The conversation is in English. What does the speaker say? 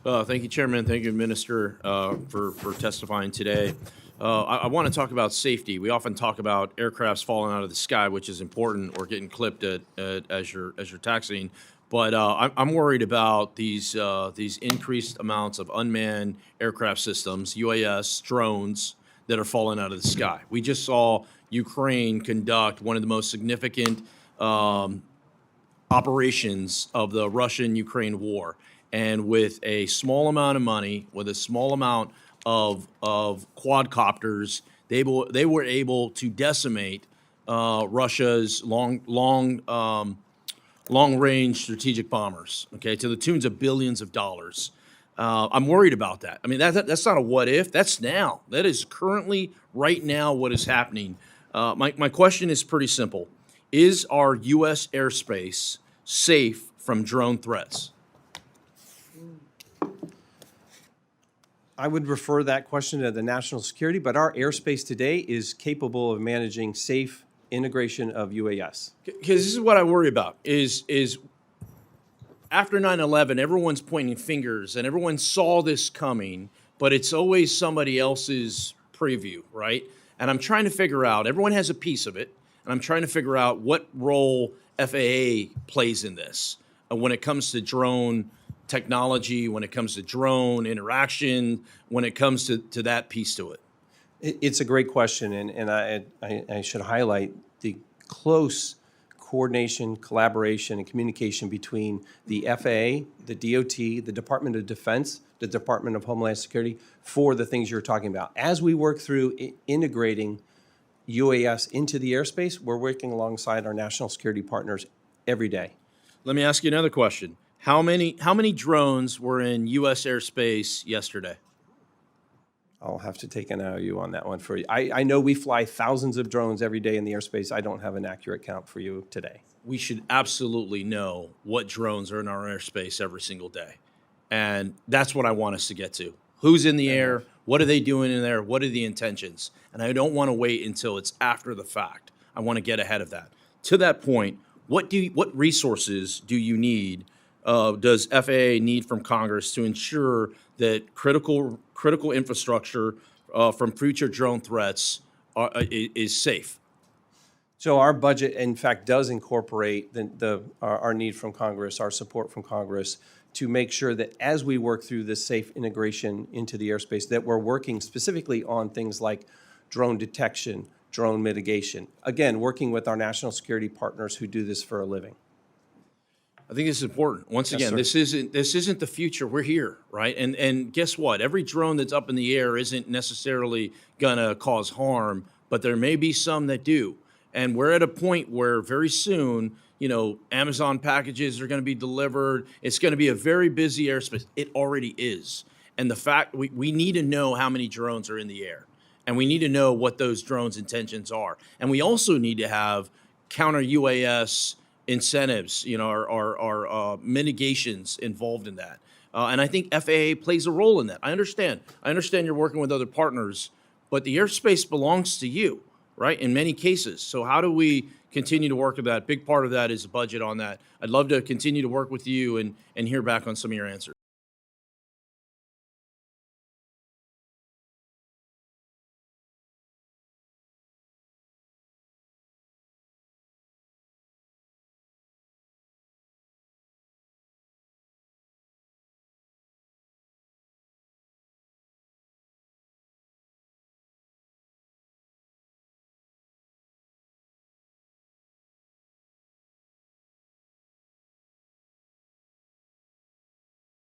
Thank you, Chairman. Thank you, Minister, for testifying today. I want to talk about safety. We often talk about aircrafts falling out of the sky, which is important, or getting clipped as you're taxiing. But I'm worried about these increased amounts of unmanned aircraft systems, UAS, drones that are falling out of the sky. We just saw Ukraine conduct one of the most significant operations of the Russian-Ukraine war. And with a small amount of money, with a small amount of quadcopters, they were able to decimate Russia's long range strategic bombers. Okay, to the tunes of billions of dollars. I'm worried about that. I mean, that's not a what if. That's now. That is currently, right now, what is happening. My question is pretty simple. Is our U.S. airspace safe from drone threats? I would refer that question to the national security, but our airspace today is capable of managing safe integration of UAS. Because this is what I worry about, is after 9/11, everyone's pointing fingers and everyone saw this coming, but it's always somebody else's preview, right? And I'm trying to figure out, everyone has a piece of it, and I'm trying to figure out what role FAA plays in this when it comes to drone technology, when it comes to drone interaction, when it comes to that piece to it. It's a great question, and I should highlight the close coordination, collaboration, and communication between the FAA, the DOT, the Department of Defense, the Department of Homeland Security for the things you're talking about. As we work through integrating UAS into the airspace, we're working alongside our national security partners every day. Let me ask you another question. How many drones were in U.S. airspace yesterday? I'll have to take an IOU on that one for you. I know we fly thousands of drones every day in the airspace. I don't have an accurate count for you today. We should absolutely know what drones are in our airspace every single day. And that's what I want us to get to. Who's in the air? What are they doing in there? What are the intentions? And I don't want to wait until it's after the fact. I want to get ahead of that. To that point, what resources do you need? Does FAA need from Congress to ensure that critical infrastructure from future drone threats is safe? So our budget, in fact, does incorporate our need from Congress, our support from Congress, to make sure that as we work through this safe integration into the airspace, that we're working specifically on things like drone detection, drone mitigation. Again, working with our national security partners who do this for a living. I think this is important. Once again, Yes, this isn't the future. We're here, right? And guess what? Every drone that's up in the air isn't necessarily gonna cause harm, but there may be some that do. And we're at a point where very soon, Amazon packages are going to be delivered. It's going to be a very busy airspace. It already is. And the fact we need to know how many drones are in the air, and we need to know what those drones' intentions are. And we also need to have counter UAS incentives, our mitigations involved in that. And I think FAA plays a role in that. I understand you're working with other partners, but the airspace belongs to you, right? In many cases. So how do we continue to work with that? Big part of that is a budget on that. I'd love to continue to work with you and hear back on some of your answers.